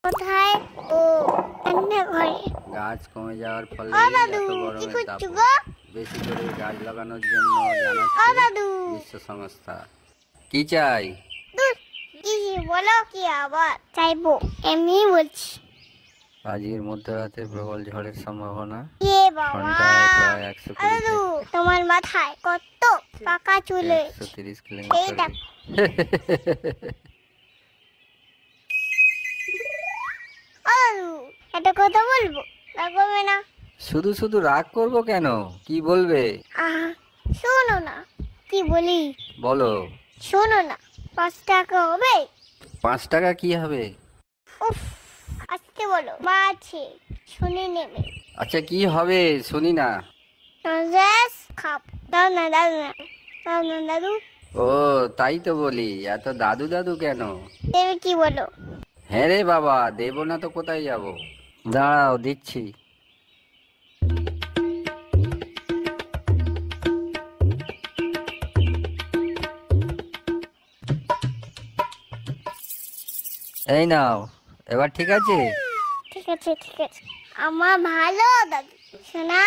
কোথায়? ও রান্নাঘরে। গাছ কমে যাওয়ার ফলে ও দাদু, এত কি গরমের করছো দাপট। গো? বেশি করে গাছ লাগানোর জন্য ও জানাচ্ছে দাদু, বিশ্ব সংস্থা। কি চাই? দূর, কি বলো কি আবার চাইবো? এমনি বলছি। আজকের মধ্যরাতে প্রবল ঝড়ের সম্ভাবনা। এ বাবা, ঘন্টায় প্রায় 120 দাদু তোমার মাথায় কত পাকা চুল হয়েছে। 130 এই কিলোমিটার। দেখো। ও দাদু, একটা কথা বলবো, রাখবে না? শুধু শুধু রাগ করবো কেন? কি বলবে? আহা, শোনো না, কি বলি বলো। শোনো না, 5 টাকা হবে? 5 টাকা কি হবে? উফ, আজকে বলো, মা আছে, শুনে নেবে। আচ্ছা কি হবে শুনি না। নজেস খাপ, দাও না দাও না দাও না দাদু। ও তাই তো বলি, এত দাদু দাদু কেন? দেবে কি বলো? হ্যাঁ রে বাবা, দেবো না তো কোথায় যাব? দাঁড়াও দিচ্ছি। এই নাও, এবার ঠিক আছে? ঠিক আছে ঠিক আছে, আমার ভালো দাদু, শোনা।